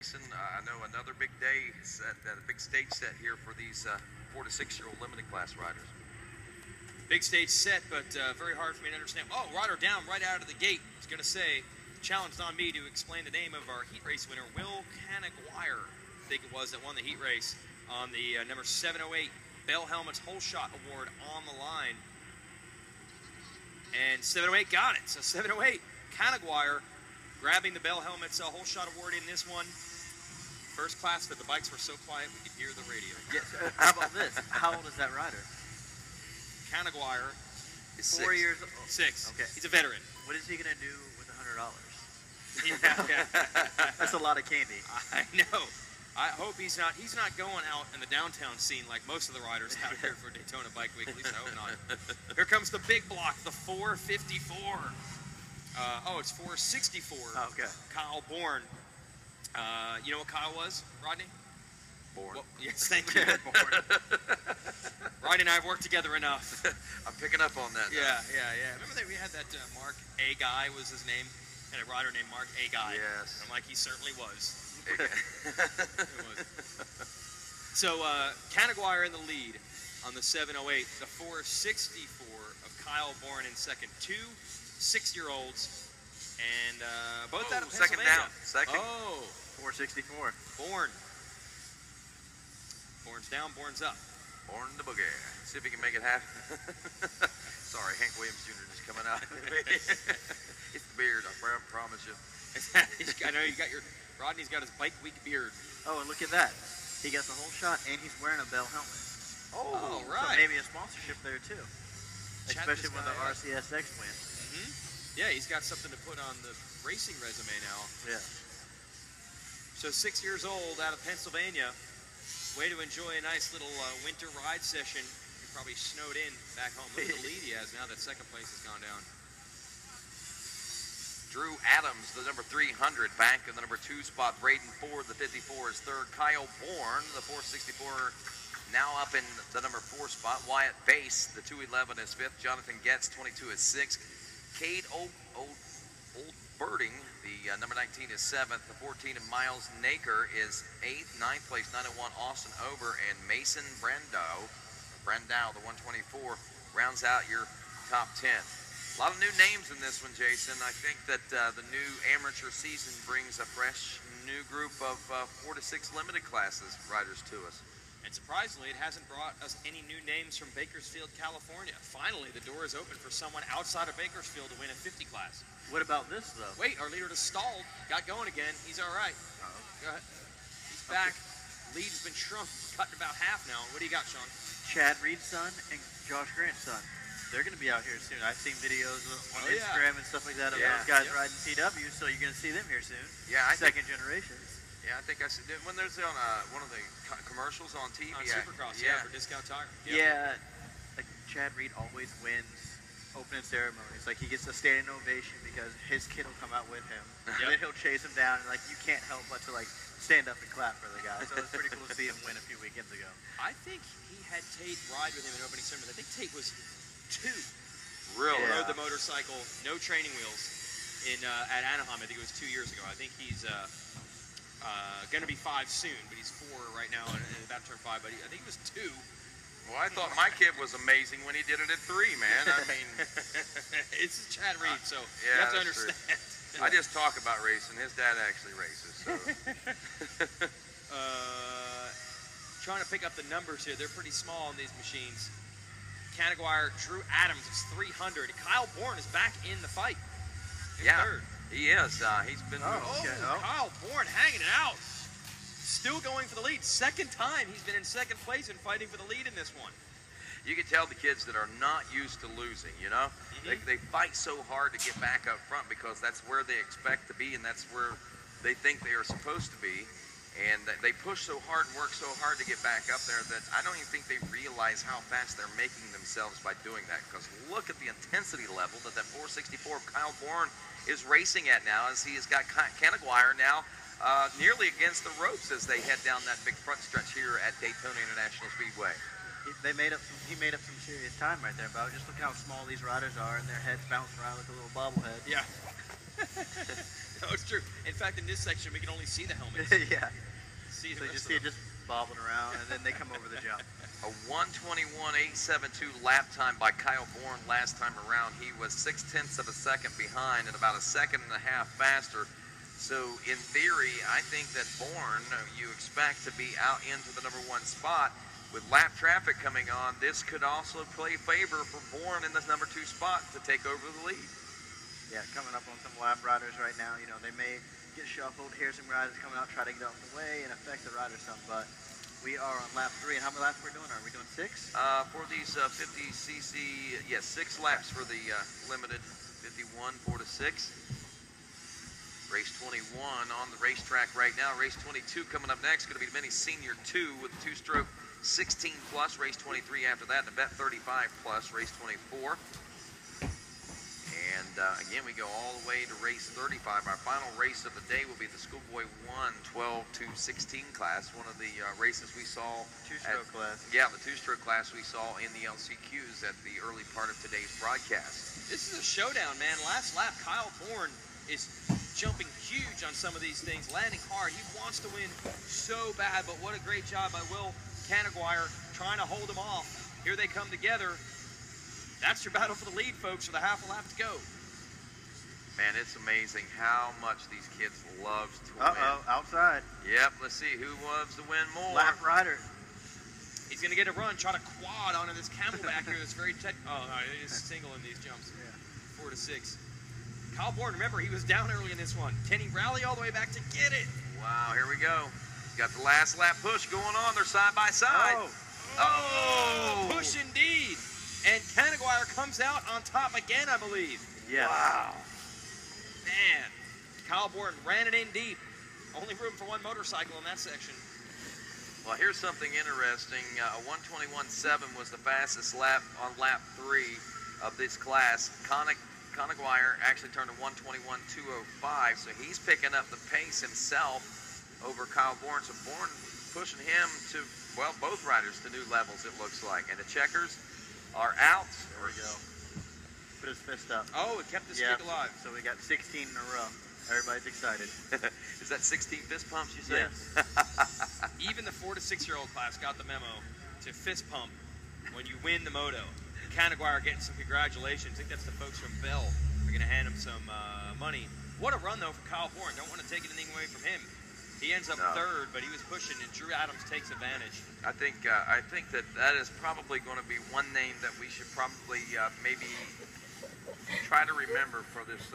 I know another big day set, a big stage set here for these 4 to 6-year-old limited class riders. Big stage set, but very hard for me to understand. Oh, rider down right out of the gate. I was going to say, challenged on me to explain the name of our heat race winner, Will Canaguier, I think it was, that won the heat race on the number 708 Bell Helmets Whole Shot Award on the line. And 708 got it. So 708, Canaguier grabbing the Bell Helmets Whole Shot Award in this one. First class, but the bikes were so quiet we could hear the radio. Yeah, how about this? How old is that rider? Canaguier is 4 years old. 6. Okay. He's a veteran. What is he going to do with $100? Yeah. That's a lot of candy. I know. I hope he's not going out in the downtown scene like most of the riders out here for Daytona Bike Week. At least I hope not. Here comes the big block, the 454. It's 464. Oh, okay. Kyle Bourne. You know what Kyle was, Rodney? Bourne. Well, yes, thank you. Bourne. Rodney and I have worked together enough. I'm picking up on that. Yeah. Remember that we had that Mark A. Guy was his name? And a rider named Mark A. Guy. Yes. I'm like, he certainly was. It was. So, Canaguier in the lead on the 708. The 464 of Kyle Bourne in second. 2 6-year-olds. And both out of second Pennsylvania. down. Second. Oh. 464. Bourne. Bourne's down, Bourne's up. Bourne the boogie. See if he can make it happen. Sorry, Hank Williams Jr. just coming out. It's the beard, I promise you. I know you got your, Rodney's got his bike week beard. Oh, and look at that. He got the whole shot, and he's wearing a Bell helmet. Oh, right. So maybe a sponsorship there, too. Especially with the RCSX win. Yeah, he's got something to put on the racing resume now. Yeah. So 6 years old out of Pennsylvania. Way to enjoy a nice little winter ride session. You're probably snowed in back home. Look at the lead he has now that second place has gone down. Drew Adams, the number 300, back in the number 2 spot. Braden Ford, the 54, is third. Kyle Bourne, the 464, now up in the number 4 spot. Wyatt Bass, the 211, is 5th. Jonathan Getz, 22, is 6th. Cade Oldbirding, the number 19, is 7th. The 14 of Miles Naker is 8th. 9th place, 901, Austin Ober. And Mason Brandow, the 124, rounds out your top 10. A lot of new names in this one, Jason. I think that the new amateur season brings a fresh new group of 4 to 6 limited classes riders to us. And surprisingly, it hasn't brought us any new names from Bakersfield, California. Finally, the door is open for someone outside of Bakersfield to win a 50 class. What about this, though? Wait, our leader just stalled. Got going again. He's all right. Go ahead. He's back. Lead's been shrunk, cut in about half now. What do you got, Sean? Chad Reed's son and Josh Grant's son. They're going to be out here soon. I've seen videos on Instagram and stuff like that of those guys riding CW, so you're going to see them here soon. Yeah, second generations. Yeah, I think I said when there's on one of the commercials on TV. On Supercross, for Discount Tire. Yeah, like Chad Reed always wins opening ceremonies. Like he gets a standing ovation because his kid will come out with him, and then he'll chase him down, and like you can't help but to like stand up and clap for the guy. So it's pretty cool to see him win a few weekends ago. I think he had Tate ride with him in opening ceremony. I think Tate was 2. Really? Rode the motorcycle, no training wheels, in at Anaheim. I think it was 2 years ago. I think he's going to be 5 soon, but he's 4 right now and about to turn 5. But I think he was 2. Well, I thought my kid was amazing when he did it at 3, man. I mean, it's Chad Reed, so yeah, you have to understand. I just talk about racing. His dad actually races. So. Trying to pick up the numbers here. They're pretty small on these machines. Canaguier, Drew Adams is 300. Kyle Bourne is back in the fight. Third. He is. He's been. Kyle Bourne hanging it out. Still going for the lead. Second time he's been in second place and fighting for the lead in this one. You can tell the kids that are not used to losing, you know? They fight so hard to get back up front because that's where they expect to be and that's where they think they are supposed to be. And they push so hard and work so hard to get back up there that I don't even think they realize how fast they're making themselves by doing that. Because look at the intensity level that 464 of Kyle Bourne is racing at now, as he has got Canaguier now nearly against the ropes as they head down that big front stretch here at Daytona International Speedway. He made up some serious time right there, Bo. Just look how small these riders are, and their heads bounce around like a little bobblehead. Yeah. No, it's true. In fact, in this section, we can only see the helmets. Yeah. See So the you just rest see of it just bobbing around, and then they come over the jump. A 1:21.872 lap time by Kyle Bourne last time around. He was 0.6 of a second behind and about a second and a half faster. So in theory, I think that Bourne, you expect to be out into the #1 spot. With lap traffic coming on, this could also play favor for Bourne in this #2 spot to take over the lead. Yeah, coming up on some lap riders right now. You know, they may get shuffled. Here's some riders coming out, try to get out of the way and affect the riders some. But we are on lap 3. And how many laps we're doing? Are we doing 6? For these 50cc, yes, 6 laps for the limited 51, 4 to 6. Race 21 on the racetrack right now. Race 22 coming up next. Going to be the Mini Senior 2 with 2-stroke 16 plus. Race 23 after that. And the Bet 35 plus. Race 24. And again, we go all the way to race 35. Our final race of the day will be the Schoolboy 1 12 to 16 class. One of the races we saw. Two-stroke class. Yeah, the 2-stroke class we saw in the LCQs at the early part of today's broadcast. This is a showdown, man. Last lap, Kyle Bourne is jumping huge on some of these things, landing hard. He wants to win so bad, but what a great job by Will Canaguier trying to hold him off. Here they come together. That's your battle for the lead, folks, with a half a lap to go. Man, it's amazing how much these kids love to win. Uh-oh, outside. Yep, let's see who loves to win more. Lap rider. He's going to get a run, try to quad onto this camelback here that's very oh, no, it is single in these jumps. Yeah. 4 to 6. Kyle Bourne, remember, he was down early in this one. Can he rally all the way back to get it? Wow, here we go. Got the last lap push going on. They're side by side. Oh! Push indeed. And Canaguier comes out on top again, I believe. Yeah. Wow. Man, Kyle Bourne ran it in deep. Only room for one motorcycle in that section. Well, here's something interesting. A 1:21.7 was the fastest lap on lap 3 of this class. Canaguier actually turned a 1:21.205, so he's picking up the pace himself over Kyle Bourne. So Bourne pushing him to, well, both riders to new levels, it looks like. And the checkers are out. There we go. Put his fist up. Oh, it kept the streak alive. So we got 16 in a row. Everybody's excited. Is that 16 fist pumps you said? Yes. Even the 4 to 6-year-old class got the memo to fist pump when you win the moto. Canaguier getting some congratulations. I think that's the folks from Bell. They're going to hand him some money. What a run, though, for Kyle Bourne. Don't want to take anything away from him. He ends up third, but he was pushing, and Drew Adams takes advantage. I think that is probably going to be one name that we should probably maybe try to remember for this